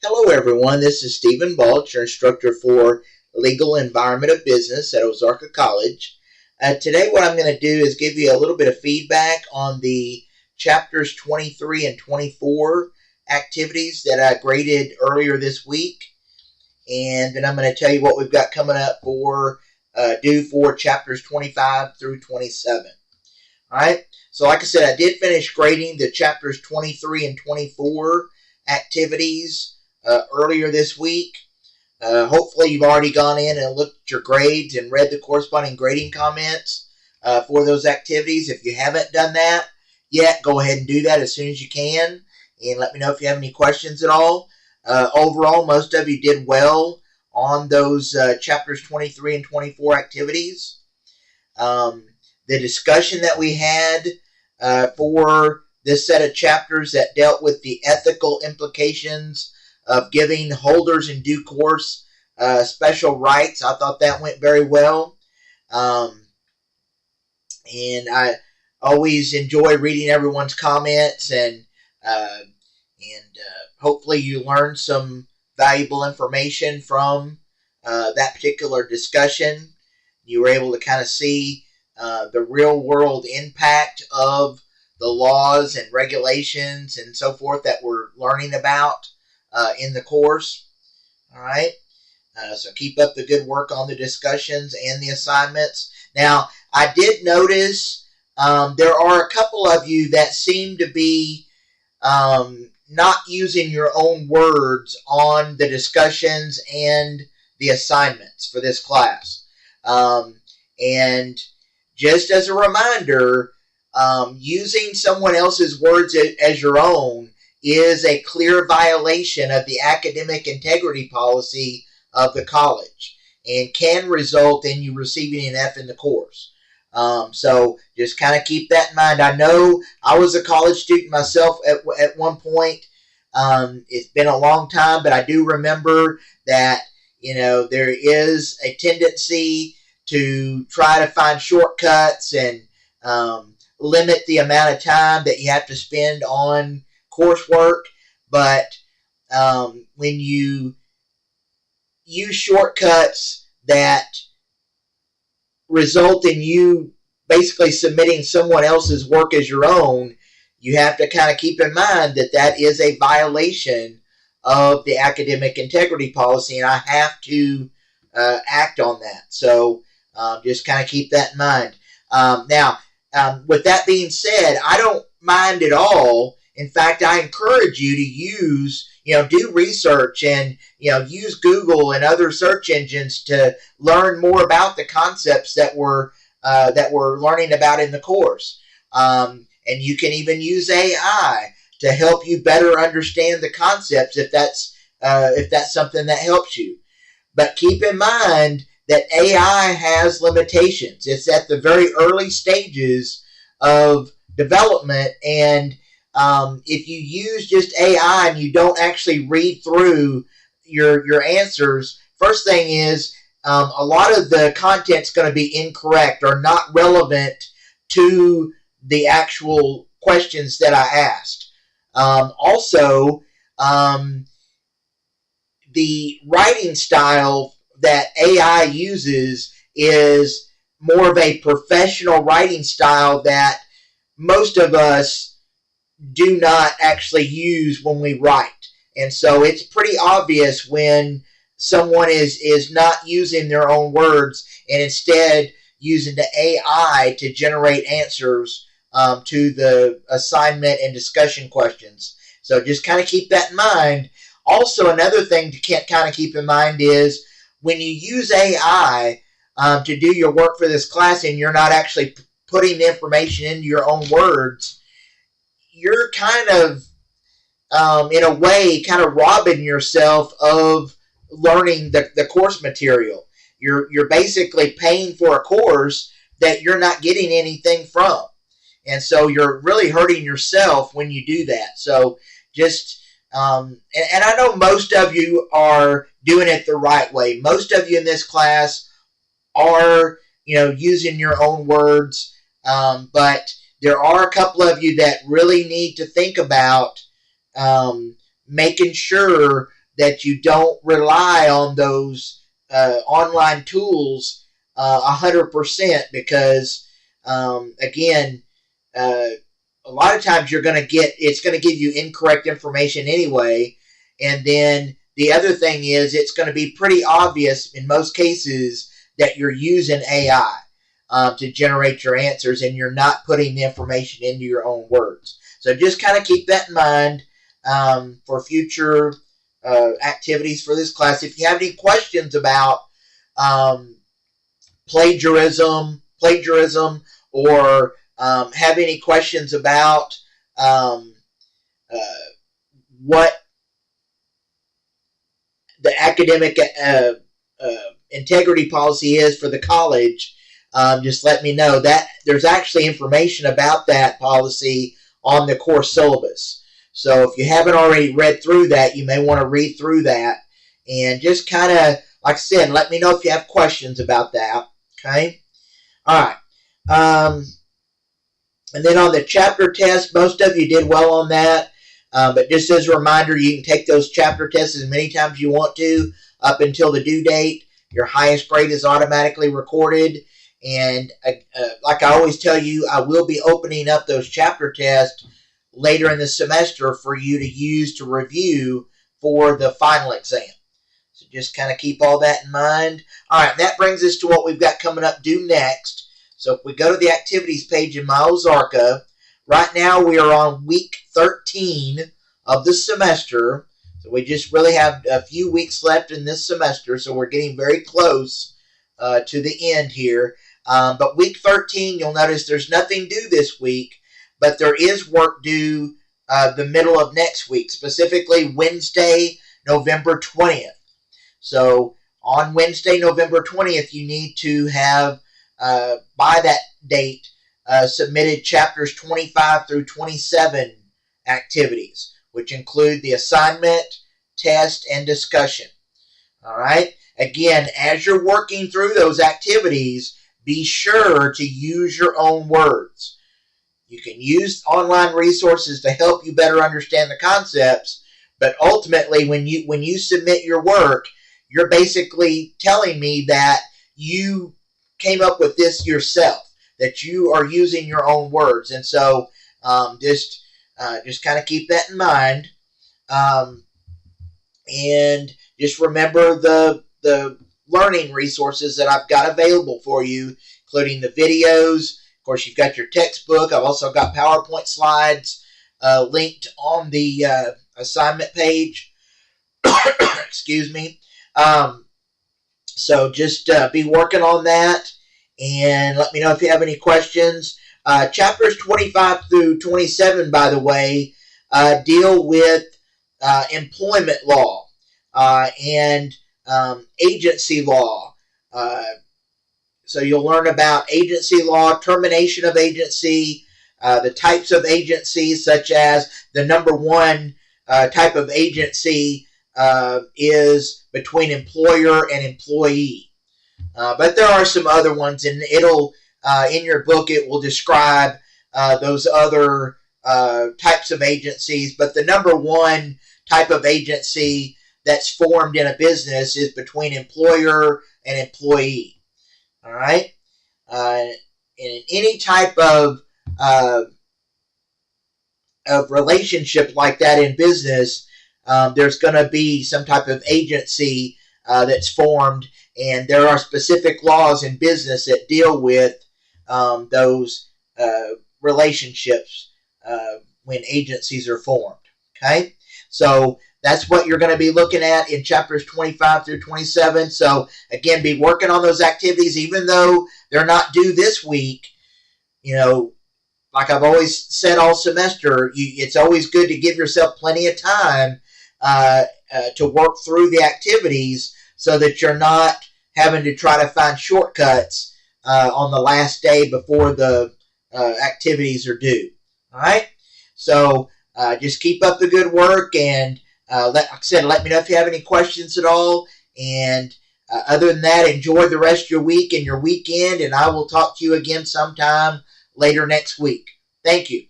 Hello everyone, this is Stephen Balch, your instructor for Legal Environment of Business at Ozarka College. Today what I'm going to do is give you a little bit of feedback on the chapters 23 and 24 activities that I graded earlier this week. And then I'm going to tell you what we've got coming up for due for chapters 25 through 27. Alright, so like I said, I did finish grading the chapters 23 and 24 activities earlier this week. Hopefully you've already gone in and looked at your grades and read the corresponding grading comments for those activities. If you haven't done that yet, go ahead and do that as soon as you can, and let me know if you have any questions at all. Overall, most of you did well on those chapters 23 and 24 activities. The discussion that we had for this set of chapters that dealt with the ethical implications of giving holders in due course special rights, I thought that went very well. And I always enjoy reading everyone's comments, and hopefully you learned some valuable information from that particular discussion. You were able to kind of see the real world impact of the laws and regulations and so forth that we're learning about in the course. All right. So keep up the good work on the discussions and the assignments. Now, I did notice there are a couple of you that seem to be not using your own words on the discussions and the assignments for this class. And just as a reminder, using someone else's words as your own is a clear violation of the academic integrity policy of the college and can result in you receiving an F in the course. So just kind of keep that in mind. I know I was a college student myself at one point. It's been a long time, but I do remember that, there is a tendency to try to find shortcuts and limit the amount of time that you have to spend on coursework. But when you use shortcuts that result in you basically submitting someone else's work as your own, you have to kind of keep in mind that that is a violation of the academic integrity policy, and I have to act on that. So just kind of keep that in mind. Now, with that being said, I don't mind at all. In fact, I encourage you to use, do research and, use Google and other search engines to learn more about the concepts that we're learning about in the course. And you can even use AI to help you better understand the concepts if that's something that helps you. But keep in mind that AI has limitations. It's at the very early stages of development, and if you use just AI and you don't actually read through your answers, first thing is a lot of the content's going to be incorrect or not relevant to the actual questions that I asked. Also, the writing style that AI uses is more of a professional writing style that most of us do not actually use when we write. And so it's pretty obvious when someone is not using their own words and instead using the AI to generate answers to the assignment and discussion questions. So just kind of keep that in mind. Also, another thing to kind of keep in mind is when you use AI to do your work for this class and you're not actually putting the information into your own words, you're kind of, in a way, kind of robbing yourself of learning the course material. You're basically paying for a course that you're not getting anything from. And so you're really hurting yourself when you do that. So just, and I know most of you are doing it the right way. Most of you in this class are, using your own words, but there are a couple of you that really need to think about making sure that you don't rely on those online tools 100%, because again, a lot of times it's going to give you incorrect information anyway. And then the other thing is, it's going to be pretty obvious in most cases that you're using AI to generate your answers, and you're not putting the information into your own words. So just kind of keep that in mind for future activities for this class. If you have any questions about plagiarism, or have any questions about what the academic integrity policy is for the college, just let me know. That there's actually information about that policy on the course syllabus. So if you haven't already read through that, you may want to read through that, and just kind of, like I said, let me know if you have questions about that. Okay? All right. And then on the chapter test, most of you did well on that. But just as a reminder, you can take those chapter tests as many times as you want to up until the due date. Your highest grade is automatically recorded. And like I always tell you, I will be opening up those chapter tests later in the semester for you to use to review for the final exam. So just kind of keep all that in mind. All right, that brings us to what we've got coming up due next. So if we go to the activities page in my Ozarka, right now we are on week 13 of the semester. So we just really have a few weeks left in this semester, so we're getting very close to the end here. But week 13, you'll notice there's nothing due this week, but there is work due the middle of next week, specifically Wednesday, November 20th. So on Wednesday, November 20th, you need to have, by that date, submitted chapters 25 through 27 activities, which include the assignment, test, and discussion. All right? Again, as you're working through those activities, be sure to use your own words. You can use online resources to help you better understand the concepts, but ultimately, when you submit your work, you're basically telling me that you came up with this yourself, that you are using your own words. And so just kind of keep that in mind. And just remember the learning resources that I've got available for you, including the videos. Of course, you've got your textbook. I've also got PowerPoint slides linked on the assignment page. Excuse me. So just be working on that, and let me know if you have any questions. Chapters 25 through 27, by the way, deal with employment law and agency law. So you'll learn about agency law, termination of agency, the types of agencies, such as the number one type of agency is between employer and employee. But there are some other ones, and it'll in your book it will describe those other types of agencies. But the number one type of agency that's formed in a business is between employer and employee. All right, in any type of relationship like that in business, there's going to be some type of agency that's formed, and there are specific laws in business that deal with those relationships when agencies are formed. Okay, so that's what you're going to be looking at in chapters 25 through 27. So again, be working on those activities, even though they're not due this week. You know, like I've always said all semester, it's always good to give yourself plenty of time to work through the activities, so that you're not having to try to find shortcuts on the last day before the activities are due. All right? So just keep up the good work, and like I said, let me know if you have any questions at all. And other than that, enjoy the rest of your week and your weekend, and I will talk to you again sometime later next week. Thank you.